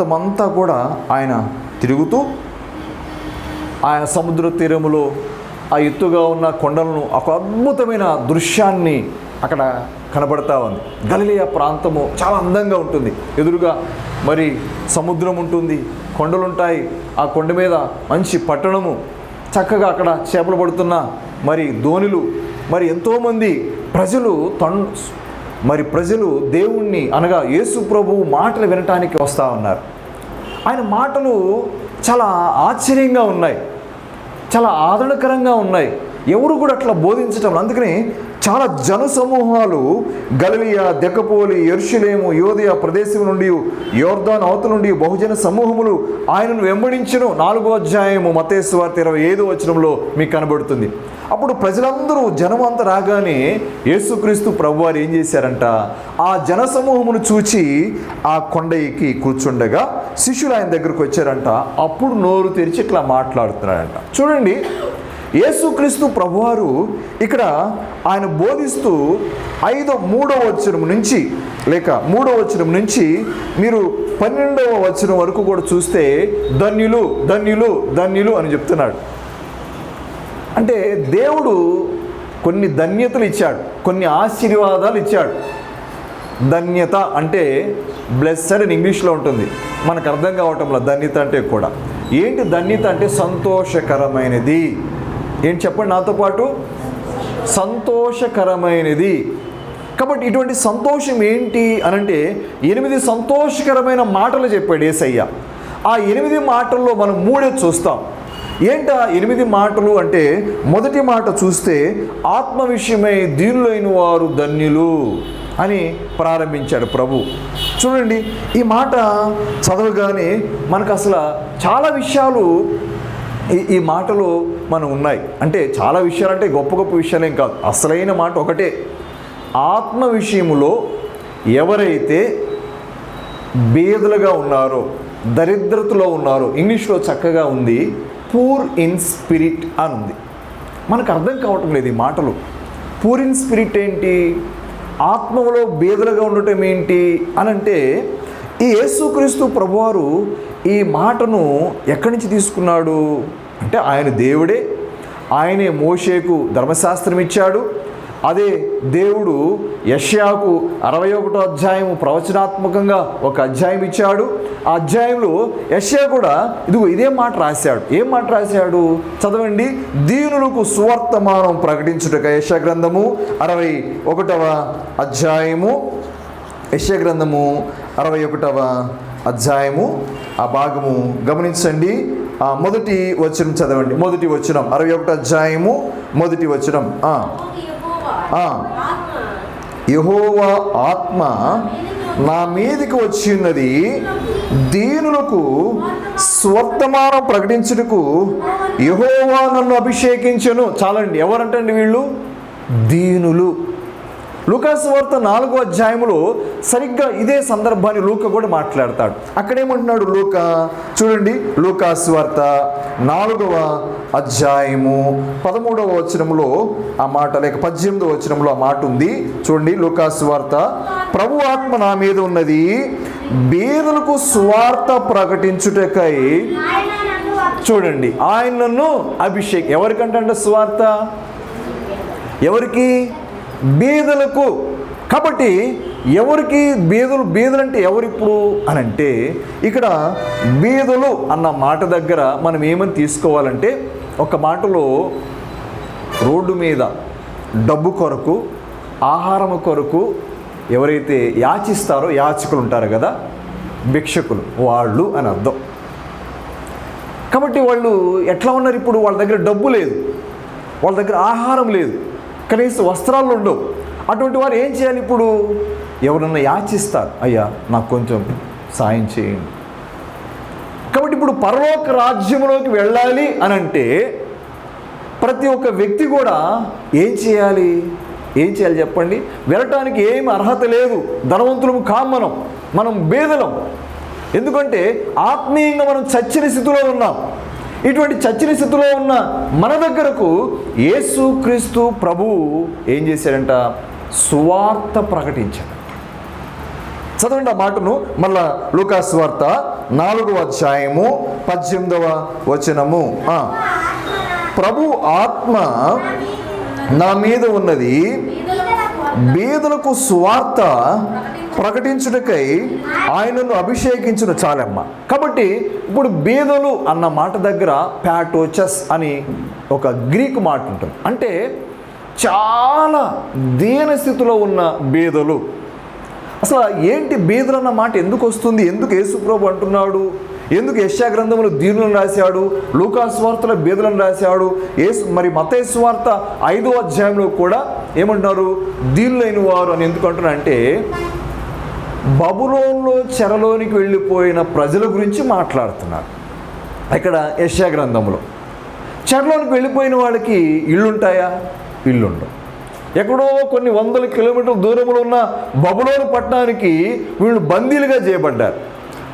అంతా కూడా ఆయన తిరుగుతూ ఆయన సముద్ర తీరములో ఆ ఎత్తుగా ఉన్న కొండలను ఒక అద్భుతమైన దృశ్యాన్ని అక్కడ కనబడతా ఉంది. గలిలయ ప్రాంతము చాలా అందంగా ఉంటుంది. ఎదురుగా మరి సముద్రం ఉంటుంది, కొండలు ఉంటాయి. ఆ కొండ మీద మంచి పట్టణము, చక్కగా అక్కడ చేపలు పడుతున్న మరి ధోనిలు, మరి ఎంతోమంది ప్రజలు దేవుణ్ణి అనగా యేసు ప్రభువు మాటలు వినటానికి వస్తూ ఉన్నారు. ఆయన మాటలు చాలా ఆశ్చర్యంగా ఉన్నాయి, చాలా ఆదరణకరంగా ఉన్నాయి. ఎవరు కూడా అట్లా బోధించటం. అందుకని చాలా జనసమూహాలు గలిలయ, దెకపోలి, యెరూషలేము, యోదయ ప్రదేశం నుండి, యోర్దాను అవతల నుండి బహుజన సమూహములు ఆయనను వెంబడించెను. 4వ అధ్యాయము మత్తయి సువార్త 25వ వచనంలో మీకు కనబడుతుంది. అప్పుడు ప్రజలందరూ జనమంతా రాగానే యేసుక్రీస్తు ప్రభువారు ఏం చేశారంట, ఆ జనసమూహమును చూచి ఆ కొండ ఎక్కి కూర్చుండగా శిష్యులు ఆయన దగ్గరకు వచ్చారంట. అప్పుడు నోరు తెరిచి ఇట్లా మాట్లాడుతున్నాడంట. చూడండి, యేసుక్రీస్తు ప్రభువారు ఇక్కడ ఆయన బోధిస్తూ 3వ వచనం నుంచి లేక 3వ వచనం నుంచి మీరు 12వ వచనం వరకు కూడా చూస్తే ధన్యులు ధన్యులు ధన్యులు అని చెప్తున్నాడు. అంటే దేవుడు కొన్ని ధన్యతలు ఇచ్చాడు, కొన్ని ఆశీర్వాదాలు ఇచ్చాడు. ధన్యత అంటే బ్లెస్సడ్ అని ఇంగ్లీష్లో ఉంటుంది, మనకు అర్థం కావటంలో ధన్యత అంటే కూడా ఏంటి? ధన్యత అంటే సంతోషకరమైనది. ఏంటి చెప్పండి నాతో పాటు? సంతోషకరమైనది. కాబట్టి ఇటువంటి సంతోషం ఏంటి అనంటే 8 సంతోషకరమైన మాటలు చెప్పాడు యేసయ్య. ఆ 8 మాటల్లో మనం 3 చూస్తాం. ఏంటా 8 మాటలు అంటే, మొదటి మాట చూస్తే ఆత్మ విషయమై దీనులైన వారు ధన్యులు అని ప్రారంభించాడు ప్రభు. చూడండి, ఈ మాట చదవగానే మనకు అసలు చాలా విషయాలు ఈ మాటలు మనం ఉన్నాయి. అంటే చాలా విషయాలు అంటే గొప్ప గొప్ప విషయాలేం కాదు, అసలైన మాట ఒకటే. ఆత్మ విషయములో ఎవరైతే బేదలుగా ఉన్నారో, దరిద్రతలో ఉన్నారో, ఇంగ్లీష్లో చక్కగా ఉంది పూర్ ఇన్ స్పిరిట్ అని ఉంది. మనకు అర్థం కావటం లేదు ఈ మాటలు. పూర్ ఇన్ స్పిరిట్ ఏంటి? ఆత్మలో బేదలుగా ఉండటం ఏంటి అనంటే, ఈ యేసుక్రీస్తు ప్రభువారు ఈ మాటను ఎక్కడి నుంచి తీసుకున్నాడు అంటే, ఆయన దేవుడే. ఆయనే మోషేకు ధర్మశాస్త్రం ఇచ్చాడు. అదే దేవుడు యెషయాకు 61వ అధ్యాయము ప్రవచనాత్మకంగా ఒక అధ్యాయం ఇచ్చాడు. ఆ అధ్యాయంలో యెషయా కూడా ఇదే మాట రాశాడు. ఏం మాట రాశాడు చదవండి. దీనులకు సువర్తమానం ప్రకటించుటక యెషయా గ్రంథము 61వ అధ్యాయము, యెషయా గ్రంథము 61వ అధ్యాయము ఆ భాగము గమనించండి. మొదటి వచనం చదవండి. మొదటి వచనం 61వ అధ్యాయము మొదటి వచనం. యెహోవా ఆత్మ నా మీదికి వచ్చి ఉన్నది, దీనులకు స్వర్తమానం ప్రకటించుటకు యెహోవా నన్ను అభిషేకించెను. చాలండి, ఎవరంటండి వీళ్ళు? దీనులు. లూకా సువార్త 4వ అధ్యాయంలో సరిగ్గా ఇదే సందర్భాన్ని లూకా కూడా మాట్లాడతాడు. అక్కడేమంటున్నాడు లూకా? చూడండి, లూకా సువార్త 4వ అధ్యాయము 13వ వచనంలో ఆ మాట, లేక 18వ వచనంలో ఆ మాట ఉంది. చూడండి, లూకా సువార్త, ప్రభు ఆత్మ నా మీద ఉన్నది, బీదలకు సువార్త ప్రకటించుటకై. చూడండి, ఆయన నన్ను ఎవరికంటే సువార్త? ఎవరికి? బీదలకు. కాబట్టి ఎవరికి బీదలు అంటే ఎవరిప్పుడు అనంటే, ఇక్కడ బీదలు అన్న మాట దగ్గర మనం ఏమని తీసుకోవాలంటే, ఒక మాటలో రోడ్డు మీద డబ్బు కొరకు, ఆహారం కొరకు ఎవరైతే యాచిస్తారో, యాచకులు ఉంటారు కదా, భిక్షకులు, వాళ్ళు అని అర్థం. కాబట్టి వాళ్ళు ఎట్లా ఉన్నారు ఇప్పుడు? వాళ్ళ దగ్గర డబ్బు లేదు, వాళ్ళ దగ్గర ఆహారం లేదు, కనీసం వస్త్రాలు ఉండవు. అటువంటి వారు ఏం చేయాలి? ఇప్పుడు ఎవరన్నా యాచిస్తారు, అయ్యా నాకు కొంచెం సాయం చేయండి. కాబట్టి ఇప్పుడు పరలోక రాజ్యంలోకి వెళ్ళాలి అనంటే ప్రతి ఒక్క వ్యక్తి కూడా ఏం చేయాలి చెప్పండి? వెళ్ళటానికి ఏమి అర్హత లేదు, ధనవంతులము కాం, మనం బేదలం. ఎందుకంటే ఆత్మీయంగా మనం చచ్చిన స్థితిలో ఉన్నాం. ఇటువంటి చచ్చిన స్థితిలో ఉన్న మన దగ్గరకు యేసుక్రీస్తు ప్రభువు ఏం చేశాడంట? సువార్త ప్రకటించాడు. చదవండి ఆ మాటను మళ్ళా. లూకా సువార్త 4వ అధ్యాయము 18వ వచనము. ప్రభు ఆత్మ నా మీద ఉన్నది, బీదలకు సువార్త ప్రకటించుటకై ఆయనను అభిషేకించును. చాలమ్మ. కాబట్టి ఇప్పుడు బీదలు అన్న మాట దగ్గర ప్యాటోచస్ అని ఒక గ్రీకు మాట ఉంటుంది. అంటే చాలా దీనస్థితిలో ఉన్న బీదలు. అసలు ఏంటి బీదలు అన్న మాట ఎందుకు వస్తుంది? ఎందుకు యేసుప్రభు అంటున్నాడు? ఎందుకు యెషయా గ్రంథంలో దీనులను రాశాడు? లూకా సువార్తలో బీదలను రాశాడు. మరి మత్తయి సువార్త 5వ అధ్యాయంలో కూడా ఏమంటున్నారు? దీనులైన వారు అని ఎందుకు అంటున్నారు అంటే, బబులోనులో చెరలోనికి వెళ్ళిపోయిన ప్రజల గురించి మాట్లాడుతున్నారు. ఇక్కడ యెషయా గ్రంథంలో చెరలోనికి వెళ్ళిపోయిన వాళ్ళకి ఇళ్ళుంటాయా? ఇల్లుండవు. ఎక్కడో కొన్ని వందల కిలోమీటర్ల దూరంలో ఉన్న బబులోను పట్టణానికి వీళ్ళు బందీలుగా చేయబడ్డారు.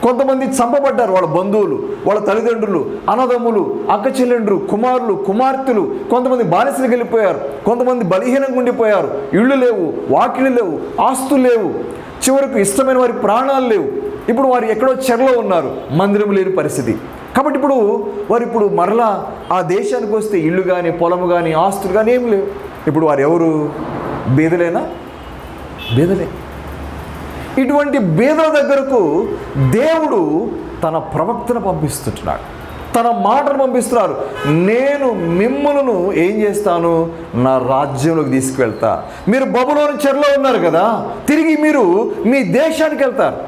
కొంతమంది చంపబడ్డారు. వాళ్ళ బంధువులు, వాళ్ళ తల్లిదండ్రులు, అన్నదమ్ములు, అక్క చెల్లెండ్రు, కుమారులు, కుమార్తెలు. కొంతమంది బానిసలకు వెళ్ళిపోయారు. కొంతమంది బలహీనంగా ఉండిపోయారు. ఇళ్ళు లేవు, వాకిళ్ళు లేవు, ఆస్తులు లేవు, చివరకు ఇష్టమైన వారి ప్రాణాలు లేవు. ఇప్పుడు వారు ఎక్కడో చెరలో ఉన్నారు, మందిరం లేని పరిస్థితి. కాబట్టి వారు మరలా ఆ దేశానికి వస్తే ఇల్లు కానీ, పొలము కానీ, ఆస్తులు కానీ ఏమి లేవు. ఇప్పుడు వారు ఎవరు? బీదలేనా? బీదలే. ఇటువంటి బీదల దగ్గరకు దేవుడు తన ప్రవక్తను పంపిస్తున్నాడు, తన మాటను పంపిస్తున్నారు. నేను మిమ్ములను ఏం చేస్తాను? నా రాజ్యంలోకి తీసుకువెళ్తా. మీరు బబులోను చెరలో ఉన్నారు కదా, తిరిగి మీరు మీ దేశానికి వెళ్తారు.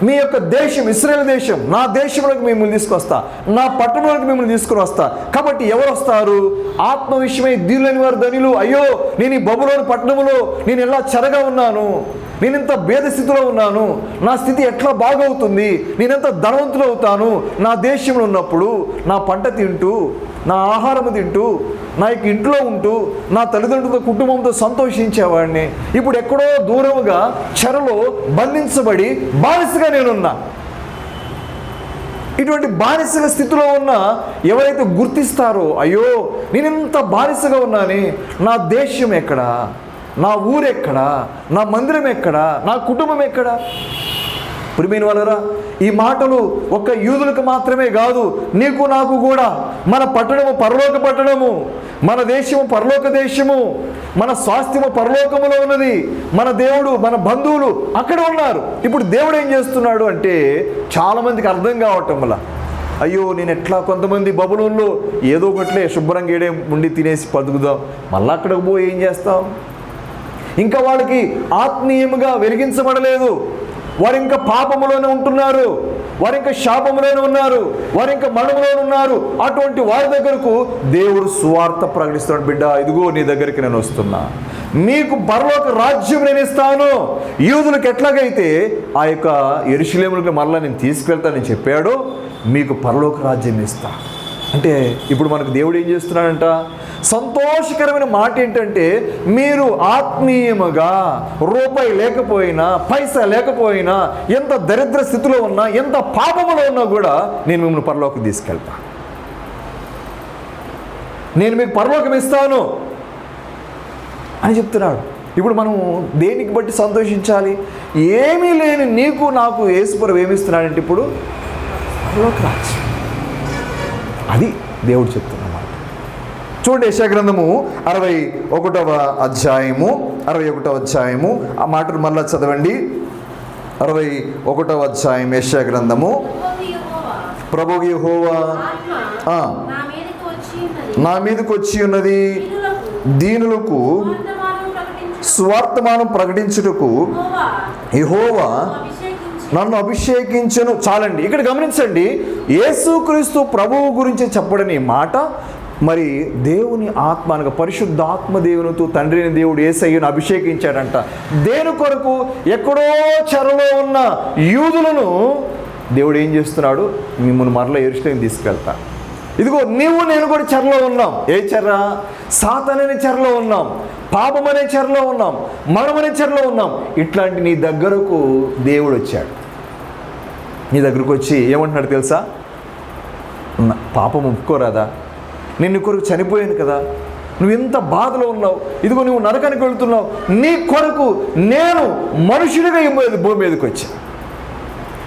మీ యొక్క దేశం ఇశ్రాయేలు దేశం, నా దేశంలోకి మిమ్మల్ని తీసుకొస్తా, నా పట్టణంలోకి మిమ్మల్ని తీసుకుని వస్తా. కాబట్టి ఎవరు వస్తారు? ఆత్మ విషయమై దీనులైన వారు ధనిలు. అయ్యో, నేను ఈ బబులోను పట్టణంలో నేను ఎలా చెరగా ఉన్నాను, నేను ఇంత భేద స్థితిలో ఉన్నాను, నా స్థితి ఎట్లా బాగవుతుంది, నేనెంత ధనవంతులు అవుతాను. నా దేశంలో ఉన్నప్పుడు నా పంట తింటూ, నా ఆహారం తింటూ, నా యొక్క ఇంట్లో ఉంటూ, నా తల్లిదండ్రులతో కుటుంబంతో సంతోషించేవాడిని. ఇప్పుడు ఎక్కడో దూరముగా చెరలో బంధించబడి బానిసగా నేనున్నా. ఇటువంటి బానిసల స్థితిలో ఉన్న ఎవరైతే గుర్తిస్తారో, అయ్యో నేను ఇంత బానిసగా ఉన్నానే, నా దేశం ఎక్కడా, నా ఊరెక్కడా, నా మందిరం ఎక్కడా, నా కుటుంబం ఎక్కడా? ప్రియమైన వాళ్ళరా, ఈ మాటలు ఒక్క యూదులకు మాత్రమే కాదు, నీకు నాకు కూడా. మన పట్టణము పరలోక పట్టణము, మన దేశము పరలోక దేశము, మన స్వాస్థ్యము పరలోకములో ఉన్నది. మన దేవుడు, మన బంధువులు అక్కడ ఉన్నారు. ఇప్పుడు దేవుడు ఏం చేస్తున్నాడు అంటే, చాలామందికి అర్థం కావటం వల్ల, అయ్యో నేను ఎట్లా, కొంతమంది బబులోన్లో ఏదో ఒకట్లే శుభ్రంగా ఏడే ఉండి తినేసి బతుకుదాం, మళ్ళీ అక్కడికి పోయి ఏం చేస్తాం? ఇంకా వాళ్ళకి ఆత్మీయముగా వెలిగించబడలేదు. వారు ఇంకా పాపములోనే ఉంటున్నారు, వారు ఇంకా శాపములోనే ఉన్నారు, వారు ఇంకా మరణములోనే ఉన్నారు. అటువంటి వారి దగ్గరకు దేవుడు సువార్త ప్రకటిస్తున్నాడు. బిడ్డ, ఇదిగో నీ దగ్గరికి నేను వస్తున్నా, మీకు పరలోక రాజ్యం నేను ఇస్తాను. యూదులకు ఎట్లాగైతే ఆ యొక్క యెరూషలేములకు మరలా నేను తీసుకెళ్తానని చెప్పాడో, మీకు పరలోక రాజ్యం ఇస్తా అంటే, ఇప్పుడు మనకు దేవుడు ఏం చేస్తున్నాడంట? సంతోషకరమైన మాట ఏంటంటే, మీరు ఆత్మీయముగా రూపాయి లేకపోయినా, పైసా లేకపోయినా, ఎంత దరిద్ర స్థితిలో ఉన్నా, ఎంత పాపములో ఉన్నా కూడా నేను మిమ్మల్ని పరలోకం తీసుకెళ్తా, నేను మీకు పరలోకం ఇస్తాను అని చెప్తున్నాడు. ఇప్పుడు మనం దేనికి బట్టి సంతోషించాలి? ఏమీ లేని నీకు నాకు యేసుప్రభు ఏమిస్తున్నాడంటే ఇప్పుడు పరలోక రాజ్యం. అది దేవుడు చెప్తున్నమాట. చూడండి, యెషయా గ్రంథము 61వ అధ్యాయము ఆ మాటను మళ్ళా చదవండి. 61వ అధ్యాయం యెషయా గ్రంథము. ప్రభువు యెహోవా నా మీదకి వచ్చి ఉన్నది, దీనులకు సువార్తమానం ప్రకటించుటకు యెహోవా నన్ను అభిషేకించను. చాలండి, ఇక్కడ గమనించండి, యేసుక్రీస్తు ప్రభువు గురించి చెప్పడని మాట మరి దేవుని ఆత్మ అనగా పరిశుద్ధ ఆత్మ దేవునితో తండ్రి అయిన దేవుడు యేసయ్యను అభిషేకించాడంట. దేని కొరకు? ఎక్కడో చెరలో ఉన్న యూదులను దేవుడు ఏం చేస్తున్నాడు? మిమ్మల్ని మరలా యెరూషలేము తీసుకెళ్తా. ఇదిగో నీవు నేను కూడా చెరలో ఉన్నాం. ఏ చెర? సాతాననే చెరలో ఉన్నాం, పాపం అనే చెరలో ఉన్నాం, మరణం అనే చెరలో ఉన్నాం. ఇట్లాంటి నీ దగ్గరకు దేవుడు వచ్చాడు. నీ దగ్గరకు వచ్చి ఏమంటున్నాడు తెలుసా? పాపం ఒప్పుకోరాదా? నిన్ను కొరకు చనిపోయాను కదా, నువ్వు ఎంత బాధలో ఉన్నావు, ఇదిగో నువ్వు నరకానికి వెళుతున్నావు, నీ కొరకు నేను మనుషుడిగా భూమి మీదకి వచ్చా.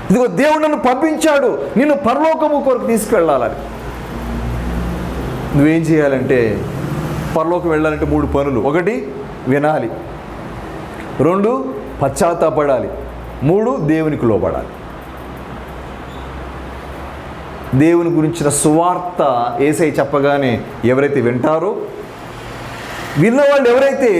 ఇదిగో దేవుడు నన్ను పంపించాడు, నిన్ను పరలోకము కొరకు తీసుకువెళ్ళాలని. నువ్వేం చేయాలంటే, పరలోకం వెళ్ళాలంటే 3 పనులు. 1 వినాలి, 2 పశ్చాత్తాపడాలి, 3 దేవునికి లోబడాలి. దేవుని గురించిన సువార్త యేసయ్య చెప్పగానే ఎవరైతే వింటారో, విన్నవాళ్ళు ఎవరైతే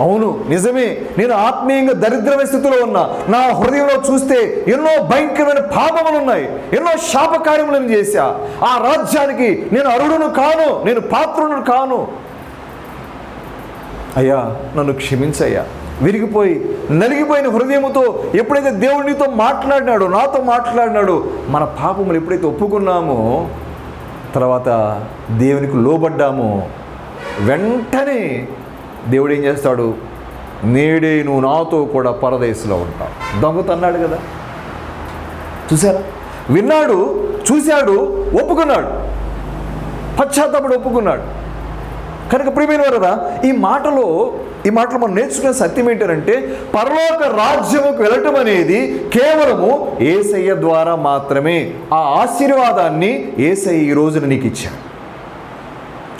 అవును నిజమే, నేను ఆత్మీయంగా దరిద్రమైన స్థితిలో ఉన్నా, నా హృదయంలో చూస్తే ఎన్నో భయంకరమైన పాపములు ఉన్నాయి, ఎన్నో శాపకార్యములను చేశా, ఆ రాజ్యానికి నేను అర్హుడును కాను, నేను పాత్రుడును కాను, అయ్యా నన్ను క్షమించయ్యా, విరిగిపోయి నలిగిపోయిన హృదయముతో ఎప్పుడైతే దేవుడు నీతో మాట్లాడినాడో, నాతో మాట్లాడినాడో, మన పాపములు ఎప్పుడైతే ఒప్పుకున్నామో, తర్వాత దేవునికి లోబడ్డామో, వెంటనే దేవుడు ఏం చేస్తాడు, నేడే నువ్వు నాతో కూడా పరదేశంలో ఉంటావు. దొంగతన్నాడు కదా, చూసారా? విన్నాడు, చూశాడు, ఒప్పుకున్నాడు, పశ్చాత్తాపడి ఒప్పుకున్నాడు. కనుక ప్రియమైన వారా, ఈ మాటలో మనం నేర్చుకునే సత్యం ఏంటంటే, పరలోక రాజ్యముకు వెళ్ళటం అనేది కేవలము యేసయ్య ద్వారా మాత్రమే. ఆ ఆశీర్వాదాన్ని యేసయ్య ఈ రోజున నీకు ఇచ్చాడు.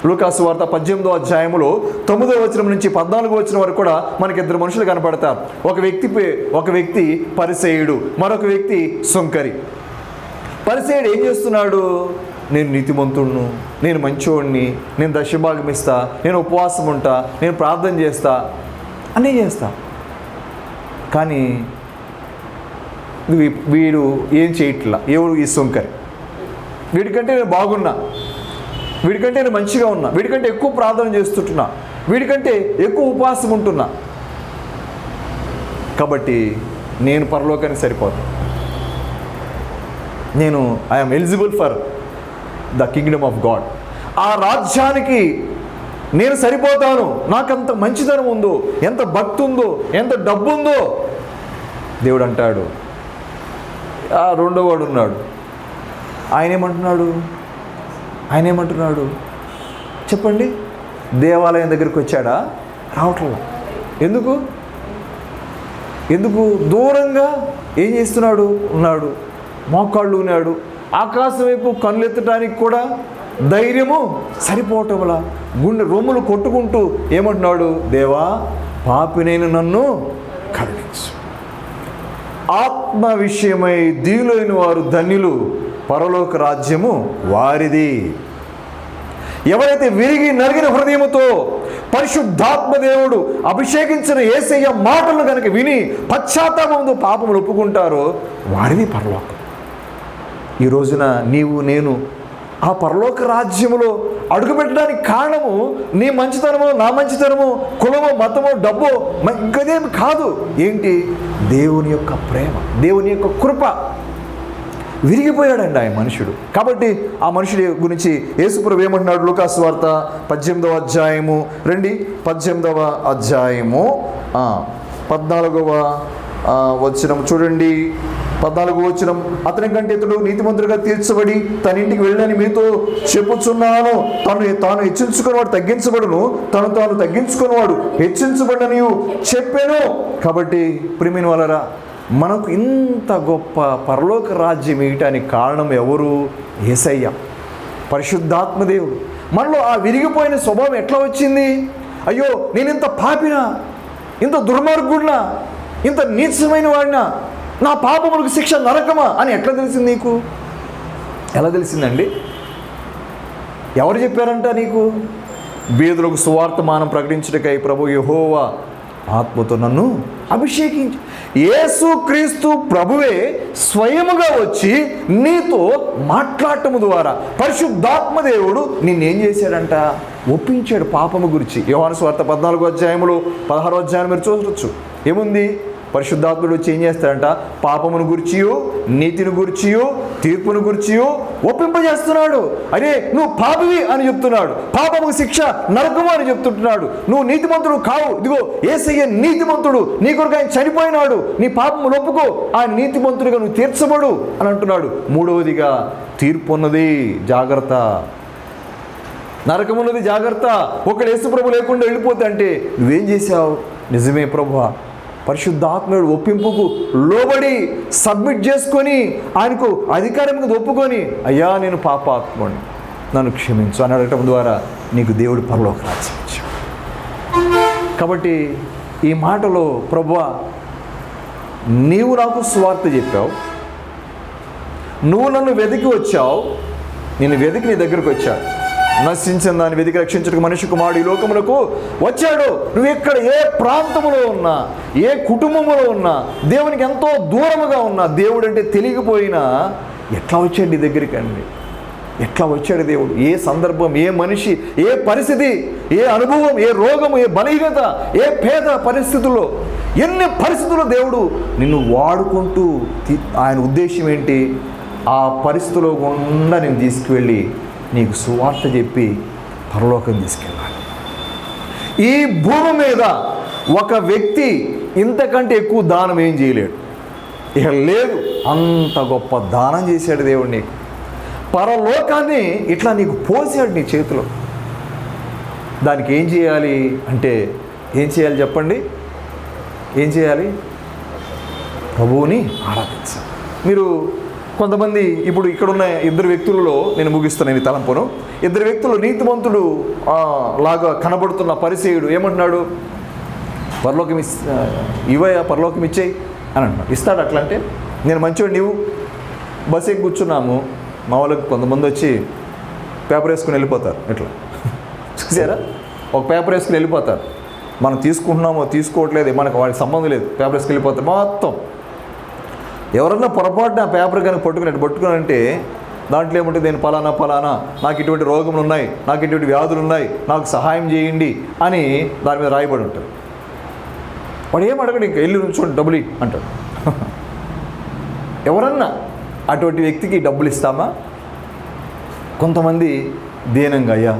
లూకాసు వార్త 18వ అధ్యాయములో 9వ వచనం నుంచి 14వ వచనం వరకు కూడా మనకి 2 మనుషులు కనపడతారు. ఒక వ్యక్తి పరిసయ్యుడు, మరొక వ్యక్తి సుంకరి. పరిసయ్యుడు ఏం చేస్తున్నాడు? నేను నీతిమంతుడును, నేను మంచోడిని, నేను దశభాగం ఇస్తా, నేను ఉపవాసం ఉంటా, నేను ప్రార్థన చేస్తా, అన్నీ చేస్తా. కానీ వీడు ఏం చేయట్లా. ఎవరు? ఈ సుంకరి. వీడికంటే నేను బాగున్నా, వీడికంటే నేను మంచిగా ఉన్నా, వీడికంటే ఎక్కువ ప్రార్థన చేస్తుంటున్నా, వీడికంటే ఎక్కువ ఉపవాసం ఉంటున్నా, కాబట్టి నేను పరలోకానికి సరిపోతాను, నేను I'm eligible for the Kingdom of God, ఆ రాజ్యానికి నేను సరిపోతాను, నాకంత మంచితనం ఉందో, ఎంత భక్తి ఉందో, ఎంత డబ్బు ఉందో. దేవుడు అంటాడు, ఆ రెండో వాడు ఉన్నాడు, ఆయన ఏమంటున్నాడు చెప్పండి? దేవాలయం దగ్గరికి వచ్చాడా? రావట్లేదు. ఎందుకు దూరంగా ఏం చేస్తున్నాడు? ఉన్నాడు, మోకాళ్ళు ఉన్నాడు, ఆకాశం వైపు కన్నులెత్తడానికి కూడా ధైర్యము సరిపోవటంలా గుండె రొమ్ములు కొట్టుకుంటూ ఏమంటున్నాడు? దేవా, పాపినైన నన్ను కరుణించు. ఆత్మ విషయమై దీనులైన వారు ధన్యులు, పరలోక రాజ్యము వారిది. ఎవరైతే విరిగి నలిగిన హృదయముతో పరిశుద్ధాత్మ దేవుడు అభిషేకించిన యేసయ్య మాటలను కనుక విని పశ్చాత్తాపంతో పాపములు ఒప్పుకుంటారో వారిది పరలోకం. ఈ రోజున నీవు నేను ఆ పరలోక రాజ్యములో అడుగుపెట్టడానికి కారణము నీ మంచితనమో, నా మంచితనమో, కులమో, మతమో, డబ్బో ఇంకదేమి కాదు. ఏంటి? దేవుని యొక్క ప్రేమ, దేవుని యొక్క కృప. విరిగిపోయాడండి ఆ మనుషుడు. కాబట్టి ఆ మనుషుడి గురించి యేసుప్రభువు ఏమంటున్నాడు? లూకాసు వార్త 18వ అధ్యాయము, 18వ అధ్యాయము 14వ వచనం చూడండి. 14వ వచనం, అతని కంటే ఇతడు నీతిమంతుడిగా తీర్చబడి తన ఇంటికి వెళ్ళని మీతో చెప్పుచున్నాను, తాను హెచ్చించుకున్నవాడు తగ్గించబడును, తాను తగ్గించుకున్నవాడు హెచ్చించబడని చెప్పాను. కాబట్టి ప్రియమైన వాళ్ళరా, మనకు ఇంత గొప్ప పరలోక రాజ్యం ఇవ్వటానికి కారణం ఎవరు? యేసయ్య, పరిశుద్ధాత్మదేవుడు. మనలో ఆ విరిగిపోయిన స్వభావం ఎట్లా వచ్చింది? అయ్యో, నేను ఇంత పాపినా, ఇంత దుర్మార్గుడినా, ఇంత నీచమైన వాడినా, నా పాపములకు శిక్ష నరకమా అని ఎట్లా తెలిసింది నీకు? ఎలా తెలిసిందండి? ఎవరు చెప్పారంట నీకు? బీదలకు సువార్తమానం ప్రకటించుటకై ప్రభు యెహోవా ఆత్మతో నన్ను అభిషేకించి, యేసుక్రీస్తు ప్రభువే స్వయముగా వచ్చి నీతో మాట్లాడటము ద్వారా పరిశుద్ధాత్మ దేవుడు నిన్నేం చేశాడంట? ఒప్పించాడు పాపము గురించి. యోహాను సువార్త 14వ అధ్యాయములో 16వ అధ్యాయం మీరు చూడవచ్చు. ఏముంది? పరిశుద్ధాత్ముడు వచ్చి ఏం చేస్తాడంట? పాపమును గుర్చియో, నీతిని గుర్చియో, తీర్పును గుర్చియో ఒప్పింపజేస్తున్నాడు. అరే, నువ్వు పాపివి అని చెప్తున్నాడు, పాపముకు శిక్ష నరకము అని చెప్తుంటున్నాడు. నువ్వు నీతిమంతుడు కావు, ఇదిగో యేసయ్య నీతిమంతుడు, నీ కొరకు ఆయన చనిపోయినాడు, నీ పాపములు ఒప్పుకో, ఆ నీతిమంతుడిగా నువ్వు తీర్చబడు అని అంటున్నాడు. మూడవదిగా తీర్పు ఉన్నది, జాగ్రత్త. నరకం ఉన్నది, జాగ్రత్త. ఒకడు యేసు ప్రభు లేకుండా వెళ్ళిపోతే అంటే నువ్వేం చేశావు? నిజమే ప్రభువా, పరిశుద్ధాత్ముడు ఒప్పింపుకు లోబడి సబ్మిట్ చేసుకొని ఆయనకు అధికారం మీద ఒప్పుకొని, అయ్యా నేను పాపాత్ముడిని, నన్ను క్షమించు అని అడగటం ద్వారా నీకు దేవుడు పరలోక రాజ్యం ఇచ్చాడు. కాబట్టి ఈ మాటలో ప్రభువా, నీవు నాకు సువార్త చెప్పావు, నువ్వు నన్ను వెతికి వచ్చావు, నేను వెతికి నీ దగ్గరకు వచ్చాను, నశించిన దాన్ని వెతికి రక్షించడానికి మనిషి కుమారుడు ఈ లోకములకు వచ్చాడు. నువ్వు ఎక్కడ ఏ ప్రాంతంలో ఉన్నా, ఏ కుటుంబంలో ఉన్నా, దేవునికి ఎంతో దూరముగా ఉన్నా, దేవుడు అంటే తెలియకపోయినా ఎట్లా వచ్చాడు నీ దగ్గరికి అండి? ఎట్లా వచ్చాడు దేవుడు? ఏ సందర్భం, ఏ మనిషి, ఏ పరిస్థితి, ఏ అనుభవం, ఏ రోగము, ఏ బలహీనత, ఏ పేద పరిస్థితుల్లో, ఎన్ని పరిస్థితుల్లో దేవుడు నిన్ను వాడుకుంటూ, ఆయన ఉద్దేశం ఏంటి? ఆ పరిస్థితిలో గుండా నేను తీసుకువెళ్ళి నీకు సువార్త చెప్పి పరలోకం తీసుకెళ్ళాలి. ఈ భూమి మీద ఒక వ్యక్తి ఇంతకంటే ఎక్కువ దానం ఏం చేయలేడు, ఇక లేదు. అంత గొప్ప దానం చేశాడు దేవుడు నీకు. పరలోకాన్ని ఇట్లా నీకు పోసాడు నీ చేతిలో. దానికి ఏం చేయాలి అంటే, ఏం చేయాలి చెప్పండి? ఏం చేయాలి? ప్రభువుని ఆరాధించాలి. మీరు కొంతమంది ఇప్పుడు ఇక్కడున్న ఇద్దరు వ్యక్తులలో నేను ముగిస్తున్నాను ఈ తలంపును. ఇద్దరు వ్యక్తులు, నీతిమంతుడు లాగా కనబడుతున్న పరిసేయుడు ఏమంటున్నాడు? పరలోకం ఇవయ్యా, పరలోకం ఇచ్చేయి అని అంటున్నాడు. ఇస్తాడు అట్లా అంటే? నేను మంచివాడు, నీవు బస్సు ఎక్కి కూర్చున్నాము, మా వాళ్ళకి కొంతమంది వచ్చి పేపర్ వేసుకుని వెళ్ళిపోతారు. ఇట్లా చూసారా? ఒక పేపర్ వేసుకుని వెళ్ళిపోతారు. మనం తీసుకుంటున్నామో తీసుకోవట్లేదు, మనకు వాడికి సంబంధం లేదు, పేపర్ వేసుకుని వెళ్ళిపోతారు మొత్తం. ఎవరన్నా పొరపాటున ఆ పేపర్ కానీ పట్టుకుని దాంట్లో ఏముంటుంది? నేను ఫలానా నాకు ఇటువంటి రోగములు ఉన్నాయి, నాకు ఇటువంటి వ్యాధులు ఉన్నాయి, నాకు సహాయం చేయండి అని దాని మీద రాయబడి ఉంటుంది. వాడు ఏం అడగడు, ఇంకా వెళ్ళి నుంచోండి డబ్బులు అంటాడు. ఎవరన్నా అటువంటి వ్యక్తికి డబ్బులు ఇస్తామా? కొంతమంది దీనంగా, అయ్యా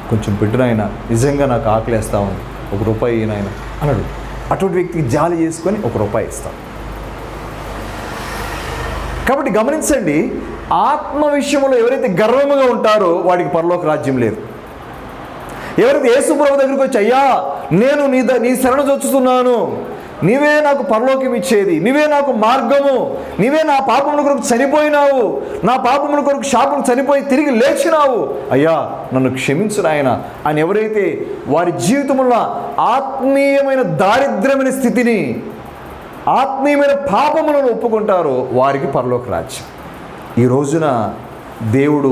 కొంచెం పెట్టినాయన, నిజంగా నాకు ఆకలేస్తా ఉంది, ₹1 నాయన అన్నాడు. అటువంటి వ్యక్తికి జాలి చేసుకొని ₹1 ఇస్తాం. కాబట్టి గమనించండి, ఆత్మ విషయంలో ఎవరైతే గర్వముగా ఉంటారో వాడికి పరలోక రాజ్యం లేదు. ఎవరైతే యేసు ప్రభు దగ్గరికి వచ్చి, అయ్యా నేను నీ శరణ చొచ్చుతున్నాను, నీవే నాకు పరలోకం ఇచ్చేది, నీవే నాకు మార్గము, నీవే నా పాపముల కొరకు చనిపోయినావు, నా పాపముల కొరకు శాపం చనిపోయి తిరిగి లేచినావు, అయ్యా నన్ను క్షమించు నాయన అని ఎవరైతే వారి జీవితంలో ఆత్మీయమైన దారిద్ర్యమైన స్థితిని, ఆత్మీయమైన పాపములను ఒప్పుకుంటారో వారికి పరలోక రాజ్యం. ఈ రోజున దేవుడు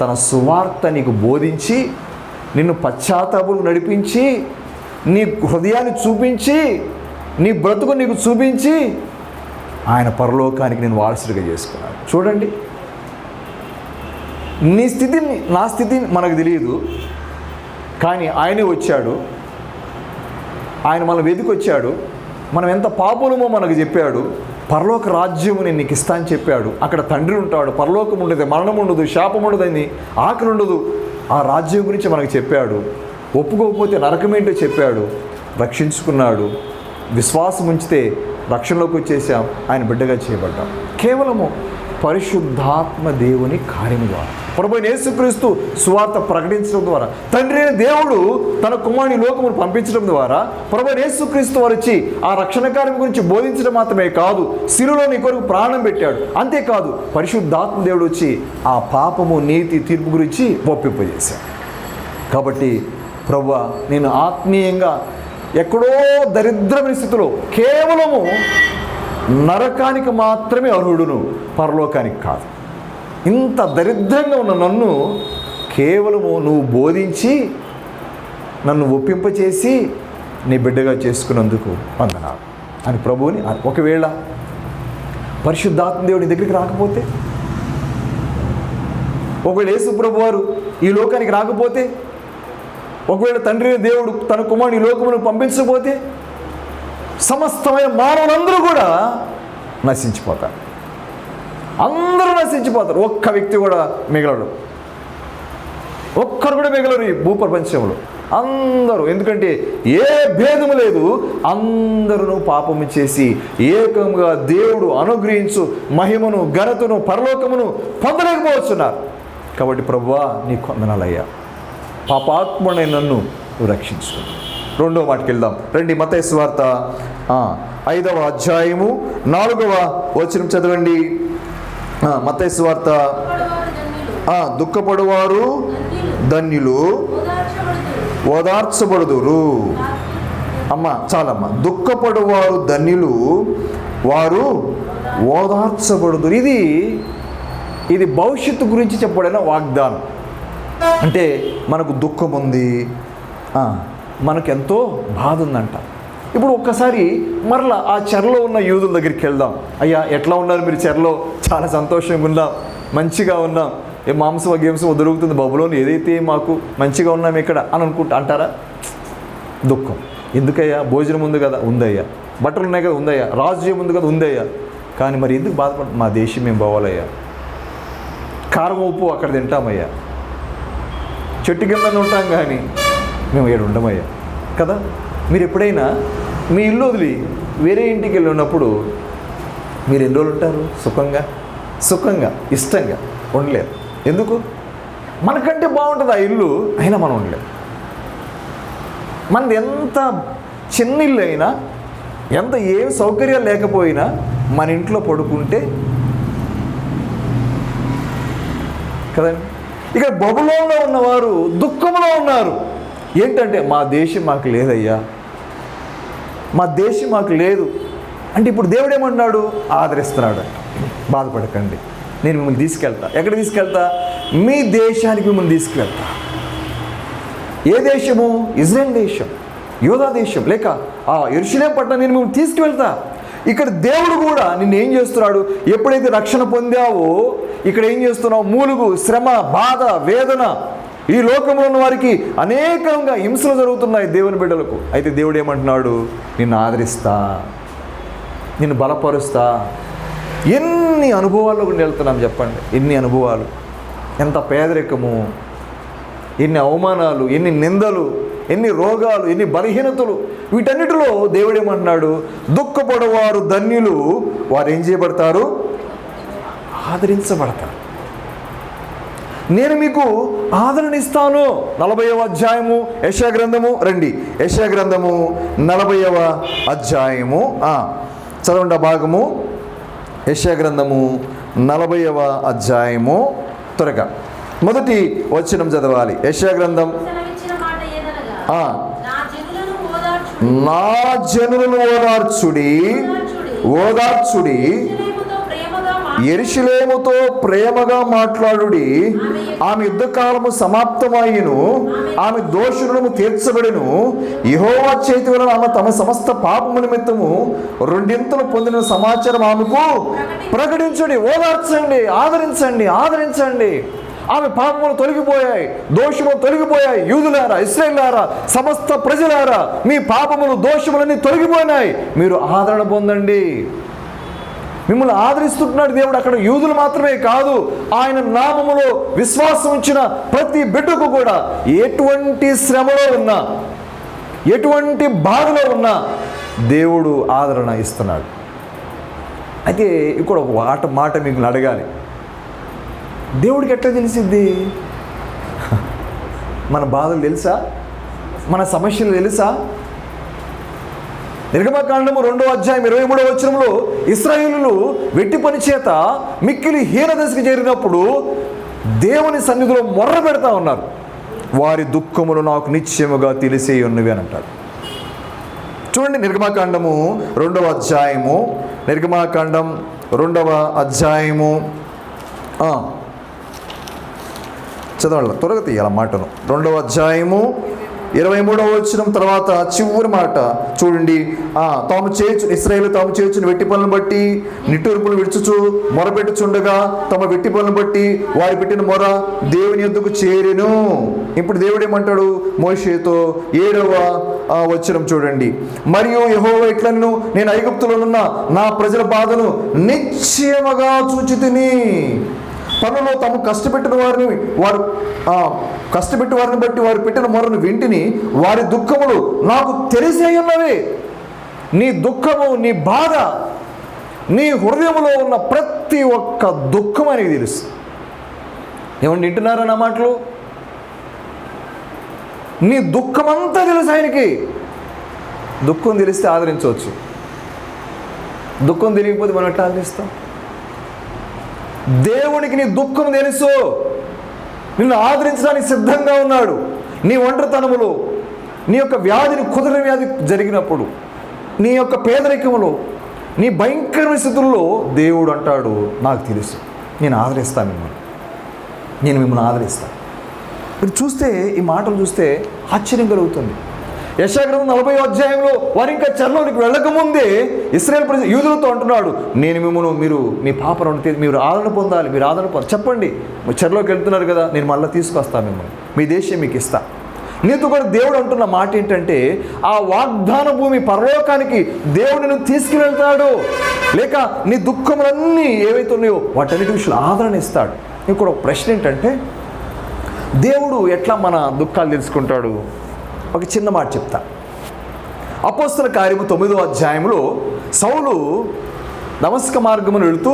తన సువార్త నీకు బోధించి, నిన్ను పశ్చాత్తాపముకు నడిపించి, నీ హృదయాన్ని చూపించి, నీ బ్రతుకు నీకు చూపించి ఆయన పరలోకానికి నేను వారసుడిగా చేసుకున్నాను. చూడండి, నీ స్థితిని, నా స్థితిని మనకు తెలియదు, కానీ ఆయనే వచ్చాడు, ఆయన మనల్ని వెతికొచ్చాడు, మనం ఎంత పాపులమో మనకు చెప్పాడు, పరలోక రాజ్యము నేను నీకు ఇస్తా అని చెప్పాడు. అక్కడ తండ్రి ఉంటాడు, పరలోకం ఉండదు, మరణం ఉండదు, శాపం ఉండదని, ఆకలి ఉండదు. ఆ రాజ్యం గురించి మనకు చెప్పాడు. ఒప్పుకోకపోతే నరకమేంటో చెప్పాడు. రక్షించుకున్నాడు. విశ్వాసం ఉంచితే రక్షణలోకి వచ్చేసాం, ఆయన బిడ్డగా చేయబడ్డాం. కేవలము పరిశుద్ధాత్మ దేవుని కార్యము ద్వారా, ప్రభువైన యేసుక్రీస్తు సువార్త ప్రకటించడం ద్వారా, తండ్రి అయిన దేవుడు తన కుమారుని లోకమును పంపించడం ద్వారా, ప్రభువైన యేసుక్రీస్తు వారు వచ్చి ఆ రక్షణ కార్యం గురించి బోధించడం మాత్రమే కాదు, శిలువలో నీ కొరకు ప్రాణం పెట్టాడు. అంతేకాదు, పరిశుద్ధాత్మ దేవుడు వచ్చి ఆ పాపము, నీతి, తీర్పు గురించి ఒప్పింపజేశాడు. కాబట్టి ప్రభువా, నేను ఆత్మీయంగా ఎక్కడో దరిద్రమైన స్థితిలో కేవలము నరకానికి మాత్రమే అర్హుడును, పరలోకానికి కాదు. ఇంత దరిద్రంగా ఉన్న నన్ను కేవలము నువ్వు బోధించి నన్ను ఒప్పింపచేసి నీ బిడ్డగా చేసుకున్నందుకు వందనాలు అని ప్రభువుని. ఒకవేళ పరిశుద్ధాత్మ దేవుడి దగ్గరికి రాకపోతే, ఒకవేళ యేసు ప్రభు వారు ఈ లోకానికి రాకపోతే, ఒకవేళ తండ్రి దేవుడు తన కుమారుని ఈ లోకమును పంపించకపోతే, సమస్తమైన మానవులందరూ కూడా నశించిపోతారు. అందరూ నశించిపోతారు. ఒక్క వ్యక్తి కూడా మిగలడు, ఒక్కరు కూడా మిగలరు ఈ భూప్రపంచంలో. అందరూ, ఎందుకంటే ఏ భేదము లేదు, అందరూ పాపము చేసి ఏకంగా దేవుడు అనుగ్రహించు మహిమను, ఘనతను, పరలోకమును పొందలేకపోతున్నారు. కాబట్టి ప్రభువా, నీ వందనాలయ్యా, పాపాత్ముడైన నన్ను రక్షించు. రెండవ మాటకి వెళ్దాం రండి. మత్తయి సువార్త 5వ అధ్యాయము 4వ వచనం చదవండి. మత్తయి సువార్త దుఃఖపడువారు ధన్యులు ఓదార్చబడుదురు. అమ్మ చాలమ్మ. దుఃఖపడువారు ధన్యులు, వారు ఓదార్చబడుదురు. ఇది భవిష్యత్తు గురించి చెప్పబడిన వాగ్దానం. అంటే మనకు దుఃఖం ఉంది, మనకెంతో బాధ ఉందంట. ఇప్పుడు ఒక్కసారి మరలా ఆ చెరలో ఉన్న యూదుల దగ్గరికి వెళ్దాం. అయ్యా ఎట్లా ఉన్నారు మీరు చెరలో? చాలా సంతోషంగా ఉన్నాం, మంచిగా ఉన్నాం, మాంసం గేమ్సం దొరుకుతుంది బబులోని, ఏదైతే మాకు మంచిగా ఉన్నాం ఇక్కడ అని అంటారా? దుఃఖం ఎందుకయ్యా? భోజనం ఉంది కదా, ఉందయ్యా. బట్టలు ఉన్నాయి కదా, ఉందయ్యా. రాజ్యం ఉంది కదా, ఉందయ్యా. కానీ మరి ఎందుకు బాధపడ? మా దేశం మేము పోవాలయ్యా. కారం ఉప్పు అక్కడ తింటామయ్యా, చెట్టు కింద ఉంటాం, కానీ మేము ఏడు ఉండమయ్యా కదా. మీరు ఎప్పుడైనా మీ ఇల్లు వదిలి వేరే ఇంటికి వెళ్ళి ఉన్నప్పుడు మీరు ఎన్ని రోజులు ఉంటారు? సుఖంగా ఇష్టంగా ఉండలేరు. ఎందుకు? మనకంటే బాగుంటుంది ఆ ఇల్లు, అయినా మనం ఉండలేము. మనది ఎంత చిన్న ఇల్లు అయినా, ఎంత ఏం సౌకర్యాలు లేకపోయినా మన ఇంట్లో పడుకుంటే కదండి. ఇక్కడ బబులోనులో ఉన్నవారు దుఃఖంలో ఉన్నారు. ఏంటంటే మా దేశం మాకు లేదయ్యా, మా దేశం మాకు లేదు అంటే ఇప్పుడు దేవుడు ఏమన్నాడు? ఆదరిస్తున్నాడు. బాధపడకండి, నేను మిమ్మల్ని తీసుకెళ్తా. ఎక్కడ తీసుకెళ్తా? మీ దేశానికి మిమ్మల్ని తీసుకెళ్తా. ఏ దేశము? ఇజ్రాయెల్ దేశం, యోధా దేశం, లేక యెరూషలేము పట్టణం నేను మిమ్మల్ని తీసుకువెళ్తా. ఇక్కడ దేవుడు కూడా నిన్ను ఏం చేస్తున్నాడు? ఎప్పుడైతే రక్షణ పొందావో ఇక్కడ ఏం చేస్తున్నావు? మూలుగు, శ్రమ, బాధ, వేదన, ఈ లోకంలో ఉన్న వారికి అనేకంగా హింసలు జరుగుతున్నాయి దేవుని బిడ్డలకు. అయితే దేవుడు ఏమంటున్నాడు? నిన్ను ఆదరిస్తా, నిన్ను బలపరుస్తా. ఎన్ని అనుభవాల్లో కూడా వెళ్తున్నాం చెప్పండి. ఎన్ని అనుభవాలు, ఎంత పేదరికము, ఎన్ని అవమానాలు, ఎన్ని నిందలు, ఎన్ని రోగాలు, ఎన్ని బలహీనతలు. వీటన్నిటిలో దేవుడు ఏమంటున్నాడు? దుఃఖపడవారు ధన్యులు, వారు ఏం చేయబడతారు? ఆదరించబడతారు. నేను మీకు ఆదరణ ఇస్తాను. 40వ అధ్యాయము యెషయా గ్రంథము. రండి, యెషయా గ్రంథము 40వ అధ్యాయము చదవండి ఆ భాగము. యెషయా గ్రంథము 40వ అధ్యాయము త్వరగా మొదటి వచనం చదవాలి. యెషయా గ్రంథం నా జనులను ఓదార్చుడి, యెరూషలేముతో ప్రేమగా మాట్లాడుడి. ఆమె యుద్ధకాలము సమాప్తమయ్యను, ఆమె దోషులను తీర్చబడెను. యెహోవా చేతి వలన ఆమె తమ సమస్త పాపము నిమిత్తము రెండింతలు పొందిన సమాచారం ఆమెకు ప్రకటించండి. ఓదార్చండి, ఆదరించండి. ఆమె పాపములు తొలగిపోయాయి, దోషములు తొలగిపోయాయి. యూదులారా, ఇశ్రాయేలులారా, సమస్త ప్రజలారా, మీ పాపములు, దోషములన్నీ తొలగిపోయినాయి. మీరు ఆదరణ పొందండి. మిమ్మల్ని ఆదరిస్తున్నాడు దేవుడు. అక్కడ యూదులు మాత్రమే కాదు, ఆయన నామములో విశ్వాసం ఉంచిన ప్రతి బిడ్డకు కూడా ఎటువంటి శ్రమలో ఉన్నా, ఎటువంటి బాధలో ఉన్నా దేవుడు ఆదరణ ఇస్తున్నాడు. అయితే ఇక్కడ ఒక మాట మీకు అడగాలి. దేవుడికి ఎట్లా తెలిసిద్ది? మన బాధలు తెలుసా? మన సమస్యలు తెలుసా? నిర్గమకాండము 2వ అధ్యాయం 23వ వచనంలో ఇశ్రాయేలులు వెట్టి పని చేత మిక్కిలి హీన దశకు చేరినప్పుడు దేవుని సన్నిధిలో మొర్ర పెడతా ఉన్నారు. వారి దుఃఖములు నాకు నిశ్చయముగా తెలిసే ఉన్నవి అని అంటారు. చూడండి, నిర్గమకాండము 2వ అధ్యాయము, నిర్గమకాండం 2వ అధ్యాయము చదవాలి, త్వరగా తీయాల మాటను. 2వ అధ్యాయము 23వ వచనం తర్వాత చివరి మాట చూడండి. తాము చేయొచ్చు ఇశ్రాయేలు తాము చేయొచ్చుని వెట్టి పనులను బట్టి నిట్టూర్పులు విడుచుచు మొరపెట్టుచుండగా తమ వెట్టి పనులను బట్టి వారి పెట్టిన మొర దేవుని యొద్దకు చేరెను. ఇప్పుడు దేవుడు ఏమంటాడు మోషేతో? 7వ వచనం చూడండి. మరియు యెహోవా ఇట్లనెను, నేను ఐగుప్తులోనున్న నా ప్రజల బాధను నిశ్చయముగా చూచితిని. పనులో తాము కష్టపెట్టిన వారిని బట్టి వారు పెట్టిన మొరను వింటిని. వారి దుఃఖములు నాకు తెలిసే ఉన్నవి. నీ దుఃఖము, నీ బాధ, నీ హృదయంలో ఉన్న ప్రతి ఒక్క దుఃఖం అనేది తెలుసు. ఏమన్నా వింటున్నారా నా మాటలు? నీ దుఃఖమంతా తెలుసు ఆయనకి. దుఃఖం తెలిస్తే ఆదరించవచ్చు, దుఃఖం తెలియకపోతే మనం ఎట్లా ఆదరిస్తాం? దేవునికి నీ దుఃఖం తెలుసు, నిన్ను ఆదరించడానికి సిద్ధంగా ఉన్నాడు. నీ ఒంటరితనములో, నీ యొక్క వ్యాధిని కుదర వ్యాధి జరిగినప్పుడు, నీ యొక్క పేదరికములో, నీ భయంకరమైన స్థితుల్లో దేవుడు అంటాడు, నాకు తెలుసు, నేను ఆదరిస్తాను మిమ్మల్ని, నేను మిమ్మల్ని ఆదరిస్తాను. మీరు చూస్తే, ఈ మాటలు చూస్తే ఆశ్చర్యం కలుగుతుంది. యెషయా గ్రంథం 40వ అధ్యాయంలో వారు ఇంకా చెరలోనికి వెళ్ళకముందే ఇశ్రాయేలు ప్రజలు యూదులతో అంటున్నాడు, నేను మిమ్మల్ని, మీరు మీ పాపను మీరు ఆదరణ పొందాలి, మీరు ఆదరణ చెప్పండి, చెరలోకి వెళ్తున్నారు కదా, నేను మళ్ళీ తీసుకొస్తాను మిమ్మల్ని, మీ దేశం మీకు ఇస్తా. నీతో కూడా దేవుడు అంటున్న మాట ఏంటంటే, ఆ వాగ్దాన భూమి పరలోకానికి దేవుడు నిన్ను తీసుకువెళ్తాడు, లేక నీ దుఃఖములన్నీ ఏవైతే ఉన్నాయో వాటన్నిటి విషయంలో ఆదరణ ఇస్తాడు. ఇక్కడ ఒక ప్రశ్న ఏంటంటే, దేవుడు ఎట్లా మన దుఃఖాలు తెలుసుకుంటాడు? ఒక చిన్న మాట చెప్తా. అపోస్తల కార్యము 9వ అధ్యాయంలో సౌలు దమస్క మార్గమును వెళుతూ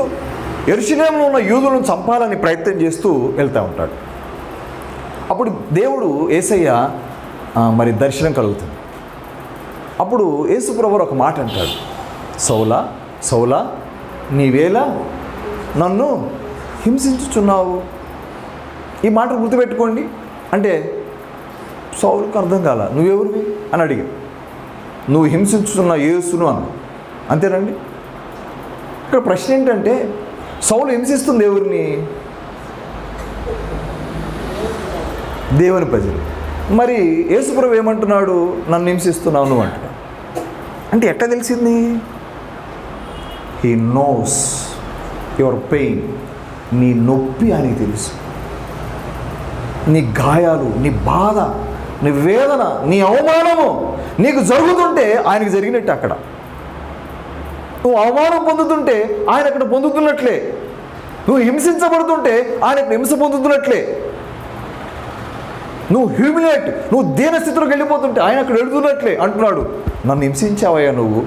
యెరూషలేములో ఉన్న యూదులను చంపాలని ప్రయత్నం చేస్తూ వెళ్తూ ఉంటాడు. అప్పుడు దేవుడు యేసయ్య మరి దర్శనం కలుగుతుంది. అప్పుడు యేసుప్రభువు ఒక మాట అంటాడు, సౌలా సౌలా నీవేళ నన్ను హింసించుచున్నావు. ఈ మాట గుర్తుపెట్టుకోండి. అంటే సౌలుకు అర్థం కాల, నువ్వెవరివి అని అడిగా. నువ్వు హింసించుతున్న యేసును అన్న, అంతేనండి. ఇక్కడ ప్రశ్న ఏంటంటే, సౌలు హింసిస్తుంది ఎవరిని? దేవుని ప్రజలు. మరి యేసుప్రభువు ఏమంటున్నాడు? నన్ను హింసిస్తున్నావు నువ్వు అంటున్నావు. అంటే ఎట్లా తెలిసింది? He knows your pain. నీ నొప్పి ఆయనకి తెలుసు, నీ గాయాలు, నీ బాధ, నీ వేదన, నీ అవమానము నీకు జరుగుతుంటే ఆయనకు జరిగినట్టే. అక్కడ నువ్వు అవమానం పొందుతుంటే ఆయన అక్కడ పొందుతున్నట్లే, నువ్వు హింసించబడుతుంటే ఆయన అక్కడ హింస పొందుతున్నట్లే, నువ్వు హ్యూమిలేట్, నువ్వు దీనస్థితిలోకి వెళ్ళిపోతుంటే ఆయన అక్కడ వెళుతున్నట్లే అంటున్నాడు. నన్ను హింసించావయ్యా నువ్వు.